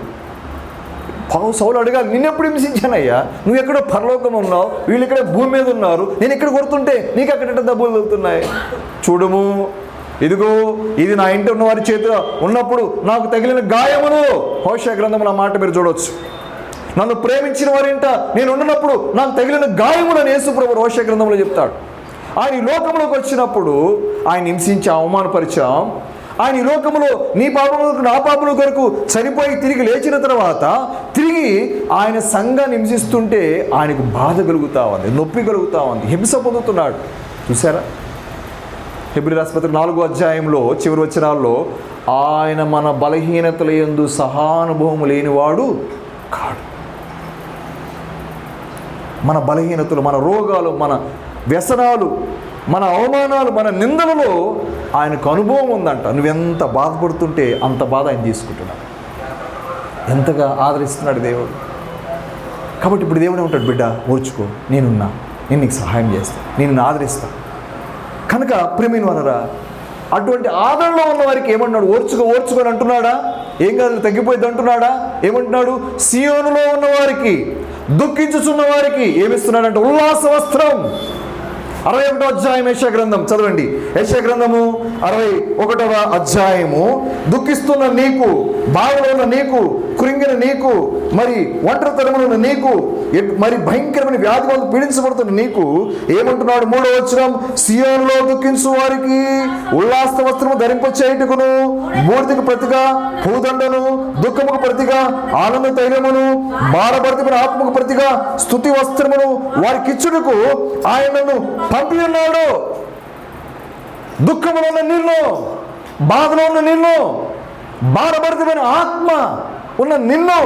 సౌలు అడగాలి, నిన్నెప్పుడు హింసించానయ్యా? నువ్వు ఎక్కడో పరలోకం ఉన్నావు, వీళ్ళు ఇక్కడ భూమి మీద ఉన్నారు, నేను ఇక్కడ కొడుతుంటే నీకు అక్కడ దెబ్బలు తగులుతున్నాయి. చూడము, ఇదిగో ఇది నా ఇంటి ఉన్న వారి చేతిలో ఉన్నప్పుడు నాకు తగిలిన గాయమును. హోషేయ గ్రంథంలో ఆ మాట మీరు చూడవచ్చు. నన్ను ప్రేమించిన వారింట నేను ఉన్నప్పుడు నాకు తగిలిన గాయములను యేసుప్రభువు హోషేయ గ్రంథంలో చెప్తాడు. ఆయన ఈ లోకంలోకి వచ్చినప్పుడు ఆయన హింసించి అవమానపరిచాం. ఆయన ఈ లోకంలో నీ పాపములకు నా పాపముల కొరకు చనిపోయి తిరిగి లేచిన తర్వాత తిరిగి ఆయన సంఘాన్ని హింసిస్తుంటే ఆయనకు బాధ కలుగుతా ఉంది, నొప్పి కలుగుతా ఉంది, హింస పొందుతున్నాడు. చూసారా? హెబ్రీ రాసిన 4వ అధ్యాయంలో చివరి వచనాల్లో, ఆయన మన బలహీనతల యందు సహానుభవము లేనివాడు కాడు. మన బలహీనతలు, మన రోగాలు, మన వ్యసనాలు, మన అవమానాలు, మన నిందలలో ఆయనకు అనుభవం ఉందంట. నువ్వెంత బాధపడుతుంటే అంత బాధ ఆయన తీసుకుంటున్నాడు. ఎంతగా ఆదరిస్తున్నాడు దేవుడు. కాబట్టి ఇప్పుడు దేవుడు ఉంటాడు, బిడ్డ ఓర్చుకో, నేనున్నా, నేను నీకు సహాయం చేస్తాను, నేను ఆదరిస్తాను. కనుక ప్రేమిని వనరా, అటువంటి ఆదరణలో ఉన్న వారికి ఏమన్నాడు? ఓర్చుకొని అంటున్నాడా? ఏం కాదు తగ్గిపోయింది అంటున్నాడా? ఏమంటున్నాడు? సియోనులో ఉన్న వారికి, దుఃఖించుచున్న వారికి ఏమిస్తున్నాడంటే ఉల్లాస వస్త్రం. 61వ అధ్యాయం యెషయా గ్రంథం చదవండి. యెషయా గ్రంథము 61వ అధ్యాయము. దుఃఖిస్తున్న నీకు, బాధలో ఉన్న నీకు, కృంగిన నీకు, మరి ఒంటరితనములో ఉన్న నీకు, మరి భయంకరమైన వ్యాధి వల్ల పీడించబడుతున్న నీకు ఏమంటున్నాడు? 3వ వచనం, సియోనులో దుఃఖించు వారికి ఉల్లాస వస్త్రము ధరింపచేయుటకును, బూడిదకు ప్రతిగా పూదండను, దుఃఖముకు ప్రతిగా ఆనంద తైలమును, భారభరితమైన ఆత్మకు ప్రతిగా స్తుతి వస్త్రమును వారికిచ్చుటకు ఆయనను పంపి ఉన్నాడు. దుఃఖంలో ఉన్న నిన్ను, బాధలో ఉన్న నిన్ను, భారభరితమైన ఆత్మ ఉన్న నిన్ను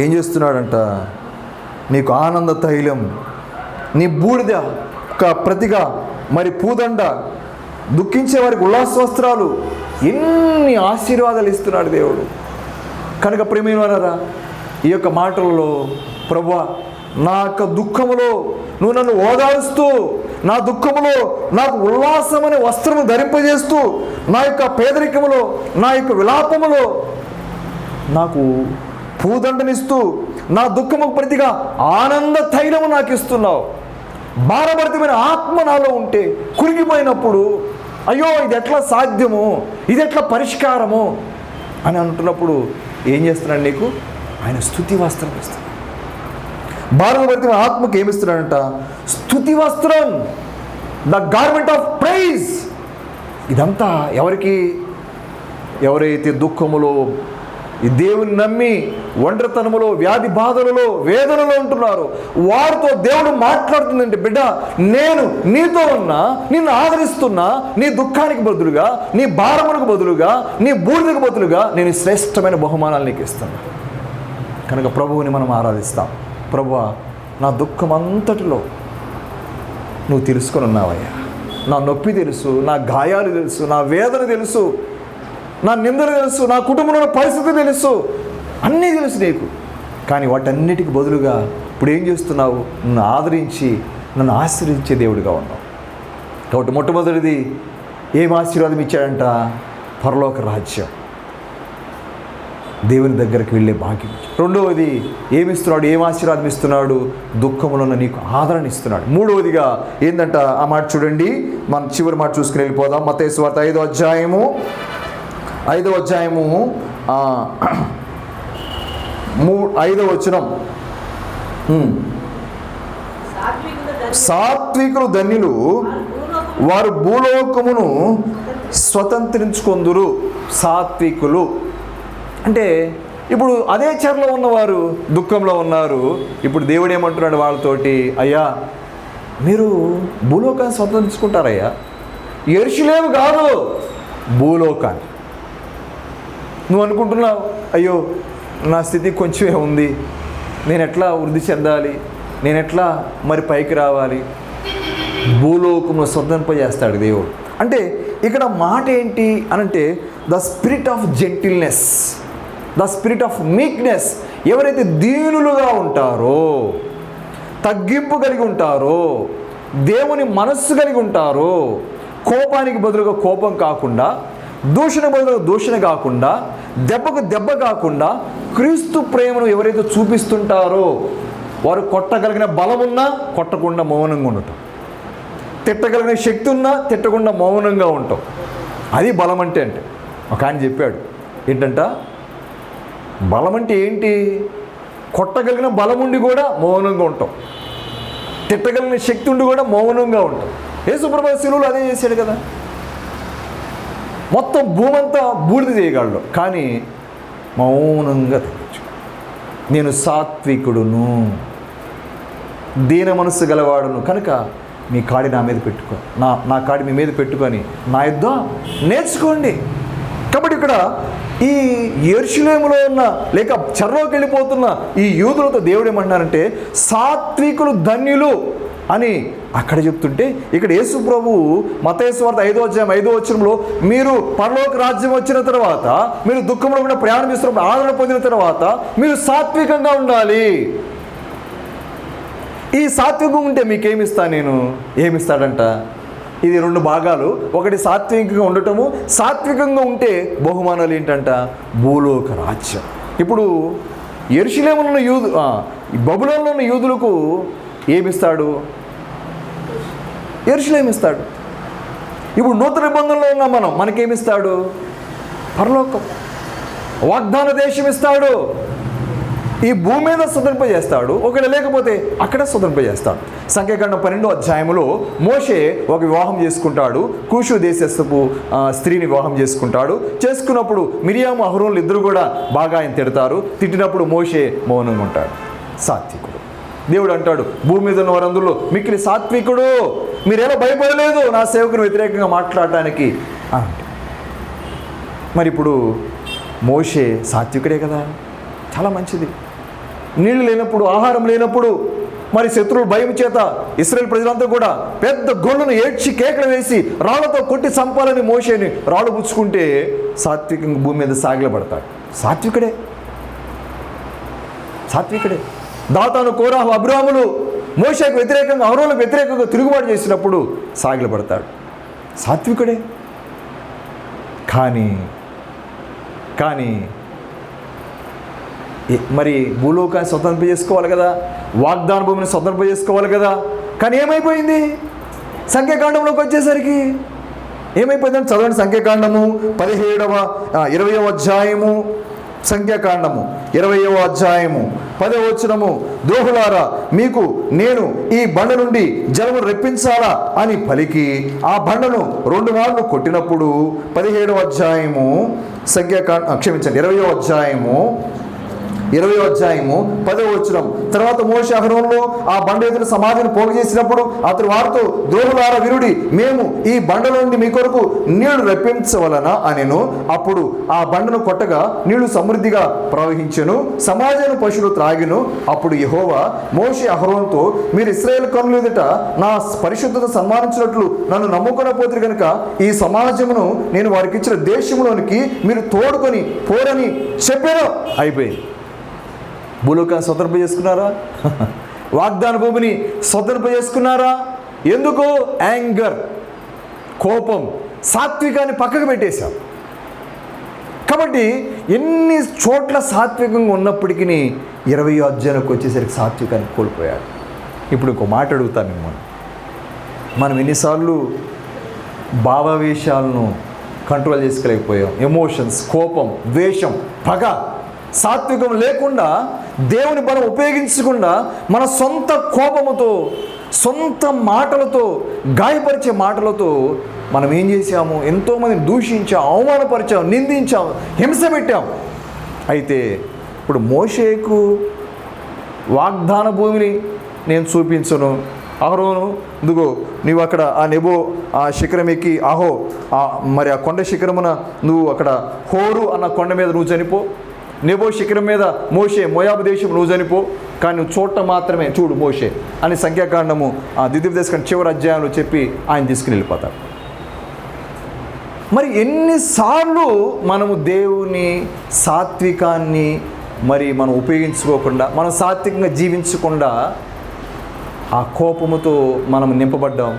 ఏం చేస్తున్నాడంట? నీకు ఆనంద తైలం, నీ బూడిద ప్రతిగా మరి పూదండ, దుఃఖించే వారికి ఉల్లాస వస్త్రాలు, ఎన్ని ఆశీర్వాదాలు ఇస్తున్నాడు దేవుడు. కనుక ప్రేమినులారా, ఈ యొక్క మాటలలో ప్రభువా, నా యొక్క దుఃఖములో నువ్వు నన్ను ఓదారుస్తూ, నా దుఃఖములో నాకు ఉల్లాసమనే వస్త్రము ధరింపజేస్తూ, నా యొక్క పేదరికములో, నా యొక్క విలాపములో నాకు పూదండనిస్తూ, నా దుఃఖముకు ప్రతిగా ఆనంద తైలము నాకు ఇస్తున్నావు. భారభరితమైన ఆత్మ నాలో ఉంటే కురిగిపోయినప్పుడు, అయ్యో ఇది ఎట్లా సాధ్యము, ఇది ఎట్లా పరిష్కారము, అని అంటున్నప్పుడు ఏం చేస్తున్నాడు నీకు? ఆయన స్తుతి వస్త్రం ఇస్తున్నాడు. భారతవర్తి ఆత్మకి ఏమిస్తున్నాడంట? స్తుతి వస్త్రం, ద గార్మెంట్ ఆఫ్ ప్రైజ్. ఇదంతా ఎవరికి? ఎవరైతే దుఃఖములో, ఈ దేవుని నమ్మి ఒంటరితనములో, వ్యాధి బాధలలో, వేదనలో ఉంటున్నారో వారితో దేవుడు మాట్లాడుతుందంటే, బిడ్డ నేను నీతో ఉన్నా, నిన్ను ఆదరిస్తున్నా, నీ దుఃఖానికి బదులుగా, నీ భారములకు బదులుగా, నీ బూడిదకు బదులుగా నేను శ్రేష్టమైన బహుమానాలు నీకు ఇస్తున్నా. కనుక ప్రభువుని మనం ఆరాధిస్తాం. ప్రభువా, నా దుఃఖం అంతటిలో నువ్వు తెలుసుకొని ఉన్నావయ్యా. నా నొప్పి తెలుసు, నా గాయాలు తెలుసు, నా వేదన తెలుసు, నా నిందలు తెలుసు, నా కుటుంబంలో పరిస్థితి తెలుసు, అన్నీ తెలుసు నీకు. కానీ వాటన్నిటికి బదులుగా ఇప్పుడు ఏం చేస్తున్నావు? నన్ను ఆదరించి నన్ను ఆశీర్వదించే దేవుడిగా ఉన్నావు. కాబట్టి మొట్టమొదటిది ఏం ఆశీర్వాదం ఇచ్చాడంట? పరలోక రాజ్యం, దేవుని దగ్గరికి వెళ్ళే భాగ్యం. రెండవది ఏమిస్తున్నాడు? ఏం ఆశీర్వాదం ఇస్తున్నాడు? దుఃఖంలో నీకు ఆదరణ ఇస్తున్నాడు. మూడవదిగా ఏంటంట? ఆ మాట చూడండి, మనం చివరి మాట చూసుకుని వెళ్ళిపోదాం. మత్తయి సువార్త 5వ అధ్యాయము 5వ వచనం. సాత్వికులు ధన్యులు, వారు భూలోకమును స్వతంత్రించుకొందురు. సాత్వికులు అంటే ఇప్పుడు అదే చెరలో ఉన్నవారు దుఃఖంలో ఉన్నారు. ఇప్పుడు దేవుడు ఏమంటున్నాడు వాళ్ళతోటి? అయ్యా, మీరు భూలోకాన్ని స్వతంత్రించుకుంటారయ్యా. యెరూషలేము కాదు, భూలోకాన్ని. నువ్వు అనుకుంటున్నావు, అయ్యో నా స్థితి కొంచెమే ఉంది, నేను ఎట్లా వృద్ధి చెందాలి, నేను ఎట్లా మరి పైకి రావాలి? భూలోకమును స్వతంత్రింపజేస్తాడు దేవుడు. అంటే ఇక్కడ మాట ఏంటి అనంటే, the spirit of gentleness, the spirit of meekness. ఎవరైతే దీనులుగా ఉంటారో, తగ్గింపు కలిగి ఉంటారో, దేవుని మనస్సు కలిగి ఉంటారో, కోపానికి బదులుగా కోపం కాకుండా, దూషణ బదులుగా దూషణ కాకుండా, దెబ్బకు దెబ్బ కాకుండా, క్రీస్తు ప్రేమను ఎవరైతే చూపిస్తుంటారో వారు కొట్టగలిగిన బలం ఉన్నా కొట్టకుండా మౌనంగా ఉండటం, తిట్టగలిగిన శక్తి ఉన్నా తిట్టకుండా మౌనంగా ఉంటాం. అది బలం అంటే. ఒక ఆయన చెప్పాడు ఏంటంట, బలం అంటే ఏంటి? కొట్టగలిగిన బలం ఉండి కూడా మౌనంగా ఉంటాం, తిట్టగలిగిన శక్తి ఉండి కూడా మౌనంగా ఉంటాం. యేసుప్రభు శిలువలో అదే చేశాడు కదా. మొత్తం భూమంతా బూడిద చేయగలడు, కానీ మౌనంగా తగ్గచ్చు. నేను సాత్వికుడును, దీన మనస్సు గలవాడును, కనుక మీ కాడి నా మీద పెట్టుకో, నా కాడి మీ మీద పెట్టుకొని నా యుద్ధ నేర్చుకోండి. కాబట్టి ఇక్కడ ఈ యెరూషలేములో ఉన్న లేక చెరలోకి వెళ్ళిపోతున్న ఈ యూదులతో దేవుడు ఏమంటున్నారంటే, సాత్వికులు ధన్యులు అని అక్కడ చెప్తుంటే, ఇక్కడ యేసు ప్రభువు మత్తయి సువార్త 5వ అధ్యాయం 5వ వచనంలో, మీరు పరలోక రాజ్యం వచ్చిన తర్వాత, మీరు దుఃఖంలో కూడా ప్రయాణం చేస్తున్నప్పుడు ఆదరణ పొందిన తర్వాత మీరు సాత్వికంగా ఉండాలి. ఈ సాత్వికం ఉంటే మీకేమిస్తా నేను? ఏమిస్తాడంట? ఇది 2 భాగాలు. ఒకటి సాత్వికంగా ఉండటము, సాత్వికంగా ఉంటే బహుమానాలు ఏంటంట? భూలోక రాజ్యం. ఇప్పుడు యెరూషలేములో ఉన్న బబులోనులో ఉన్న యూదులకు ఏమిస్తాడు? యెరూషలేము ఇస్తాడు. ఇప్పుడు నూతన నిబంధనలో ఉన్న మనకేమిస్తాడు? పరలోకం, వాగ్దాన దేశం ఇస్తాడు. ఈ భూమి మీద స్వతంత్రింపజేస్తాడు, ఒకటి లేకపోతే అక్కడ స్వతంత్రింపజేస్తాడు. సంఖ్యాకాండం 12వ అధ్యాయంలో మోషే ఒక వివాహం చేసుకుంటాడు, కూషు దేశస్థపు స్త్రీని వివాహం చేసుకుంటాడు. చేసుకున్నప్పుడు మిరియాము అహరోనులు ఇద్దరు కూడా బాగా ఆయన తిడతారు. తిట్టినప్పుడు మోషే మౌనంగా ఉంటాడు. సాత్వికుడు. దేవుడు అంటాడు, భూమి మీద ఉన్న వారందరిలో మిక్కిలి సాత్వికుడు, మీరేలా భయపడలేదు నా సేవకుని వ్యతిరేకంగా మాట్లాడటానికి అంటే. మరి ఇప్పుడు మోషే సాత్వికుడే కదా, చాలా మంచిది. నీళ్లు లేనప్పుడు, ఆహారం లేనప్పుడు, మరి శత్రువుల భయం చేత ఇశ్రాయేలు ప్రజలంతా కూడా పెద్ద గొల్లును ఏడ్చి కేకలు వేసి రాళ్లతో కొట్టి చంపాలని మోషేని రాళ్ళు పుచ్చుకుంటే సాత్వికంగా భూమి మీద సాగిలపడతాడు. సాత్వికుడే. దాతాను, కోరాహు, అబ్రాహాములు మోషేకు వ్యతిరేకంగా, అహరోనులకు వ్యతిరేకంగా తిరుగుబాటు చేసినప్పుడు సాగిలపడతాడు. సాత్వికుడే. కానీ మరి భూలోకాన్ని స్వతంత్రం చేసుకోవాలి కదా, వాగ్దాన భూమిని స్వతంత్రం చేసుకోవాలి కదా. కానీ ఏమైపోయింది? సంఖ్యాకాండంలోకి వచ్చేసరికి ఏమైపోయిందని చదవండి. సంఖ్యాకాండము 20వ అధ్యాయము, సంఖ్యాకాండము 20వ అధ్యాయము 10వ వచనము, ద్రోహులారా మీకు నేను ఈ బండ నుండి జలము రప్పించాలా అని పలికి ఆ బండను 2 మార్లు కొట్టినప్పుడు 17వ అధ్యాయము 20వ అధ్యాయము 10వ వచనం, తర్వాత మోషే అహరోనులో ఆ బండ ఎదురు సమాధిని పోగు చేసినప్పుడు అతడు వారితో, ద్రోహులారా వినుడి, మేము ఈ బండలో నుండి మీ కొరకు నీళ్లు రప్పించవలన అనెను. అప్పుడు ఆ బండను కొట్టగా నీళ్లు సమృద్ధిగా ప్రవహించెను, సమాజాన్ని పశువులు త్రాగిను. అప్పుడు యెహోవా మోషే అహరోనుతో, మీరు ఇశ్రాయేలు కన్నుల ఎదుట నా పరిశుద్ధత సన్మానించినట్లు నన్ను నమ్ముకొనపోతే కనుక ఈ సమాజమును నేను వారికి ఇచ్చిన దేశంలోనికి మీరు తోడుకొని పోరని చెప్పాను. అయిపోయింది. భూలోకాన్ని స్వతంత్రం చేసుకున్నారా? వాగ్దాన భూమిని స్వతంత్రం చేసుకున్నారా? ఎందుకు? యాంగర్, కోపం, సాత్వికాన్ని పక్కకు పెట్టేశాం. కాబట్టి ఎన్ని చోట్ల సాత్వికంగా ఉన్నప్పటికీ 20వ అధ్యాయానికి వచ్చేసరికి సాత్వికాన్ని కోల్పోయాడు. ఇప్పుడు ఒక మాట అడుగుతాను మిమ్మల్ని, మనం ఎన్నిసార్లు భావావేశాలను కంట్రోల్ చేసుకోలేకపోయాం? ఎమోషన్స్, కోపం, ద్వేషం, పగ, సాత్వికం లేకుండా, దేవుని బలం ఉపయోగించకుండా మన సొంత కోపముతో, సొంత మాటలతో, గాయపరిచే మాటలతో మనం ఏం చేశాము? ఎంతోమందిని దూషించాం, అవమానపరిచాం, నిందించాం, హింస పెట్టాం. అయితే ఇప్పుడు మోషేకు వాగ్దాన భూమిని నేను చూపించను, అహరోను ఇదిగో నువ్వు అక్కడ ఆ నెబో ఆ శిఖరం ఎక్కి మరి ఆ కొండ శిఖరమున నువ్వు అక్కడ హోరు అన్న కొండ మీద నువ్వు చనిపో, నెబో శిఖరం మీద మోషే మోయాబు దేశం నువ్వు చనిపో, కానీ నువ్వు చూడటం మాత్రమే చూడు మోషే అని సంఖ్యాకాండము ద్వితీయోపదేశకాండం చివరి అధ్యాయంలో చెప్పి ఆయన తీసుకుని వెళ్ళిపోతాడు. మరి ఎన్నిసార్లు మనము దేవుని సాత్వికాన్ని మరి మనం ఉపయోగించుకోకుండా, మనం సాత్వికంగా జీవించకుండా ఆ కోపముతో మనం నింపబడ్డాం.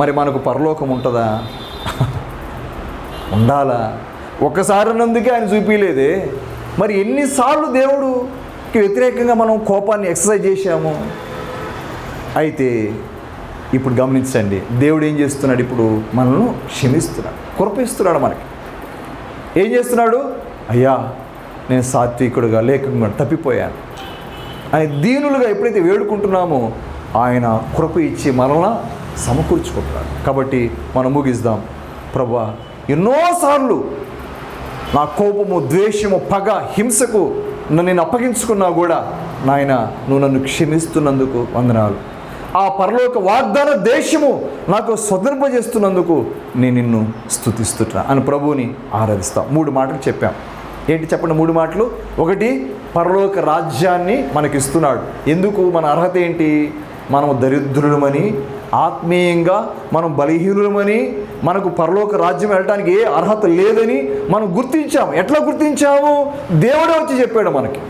మరి మనకు పరలోకం ఉంటుందా? ఉండాలా? ఒక్కసారి నందుకే ఆయన చూపించలేదే. మరి ఎన్నిసార్లు దేవుడికి వ్యతిరేకంగా మనం కోపాన్ని ఎక్సర్సైజ్ చేశాము? అయితే ఇప్పుడు గమనించండి, దేవుడు ఏం చేస్తున్నాడు? ఇప్పుడు మనల్ని క్షమిస్తున్నాడు, కృపిస్తున్నాడు. మనకి ఏం చేస్తున్నాడు? అయ్యా నేను సాత్వికుడుగా లేకుండా తప్పిపోయాను అని దీనులుగా ఎప్పుడైతే వేడుకుంటున్నామో ఆయన కృప ఇచ్చి మనల్ని సమకూర్చుకుంటున్నాడు. కాబట్టి మనం ముగిద్దాం. ప్రభువా, ఎన్నోసార్లు నా కోపము, ద్వేషము, పగ, హింసకు నేను అప్పగించుకున్నా కూడా నాయన నువ్వు నన్ను క్షమిస్తున్నందుకు వందనాలు. ఆ పరలోక వాగ్దాన దేశము నాకు స్వతంత్రింపజేస్తున్నందుకు నేను నిన్ను స్తుతిస్తున్నా అని ప్రభువుని ఆరాధిస్తాం. 3 మాటలు చెప్పాం. ఏంటి చెప్పండి? 3 మాటలు. 1, పరలోక రాజ్యాన్ని మనకిస్తున్నాడు. ఎందుకు? మన అర్హత ఏంటి? మనము దరిద్రులమని, ఆత్మీయంగా మనం బలహీనులమని, మనకు పరలోక రాజ్యం వెళ్ళడానికి ఏ అర్హత లేదని మనం గుర్తించాము. ఎట్లా గుర్తించాము? దేవుడే వచ్చి చెప్పాడు మనకి.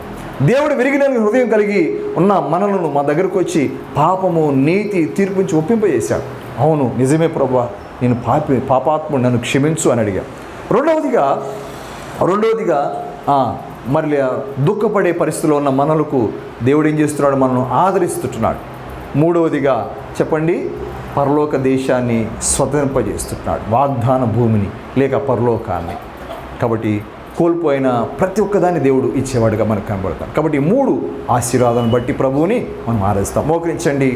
దేవుడు విరిగిన హృదయం కలిగి ఉన్న మనలను మా దగ్గరకు వచ్చి పాపము, నీతి, తీర్పుంచి ఒప్పింపజేశాడు. అవును నిజమే ప్రభువా, నేను పాపాత్ముడు, నన్ను క్షమించు అని అడిగా. రెండవదిగా మరి దుఃఖపడే పరిస్థితిలో ఉన్న మనలకు దేవుడు ఏం చేస్తున్నాడు? మనల్ని ఆదరిస్తున్నాడు. 3వదిగా చెప్పండి, పరలోక దేశాన్ని స్వతంత్రింపజేస్తున్నాడు, వాగ్దాన భూమిని లేక పరలోకాన్ని. కాబట్టి కోల్పోయిన ప్రతి ఒక్కదాన్ని దేవుడు ఇచ్చేవాడుగా మనకు కనబడతాడు. కాబట్టి 3 ఆశీర్వాదాలను బట్టి ప్రభువుని మనం ఆరాధిస్తాం. మోకరించండి.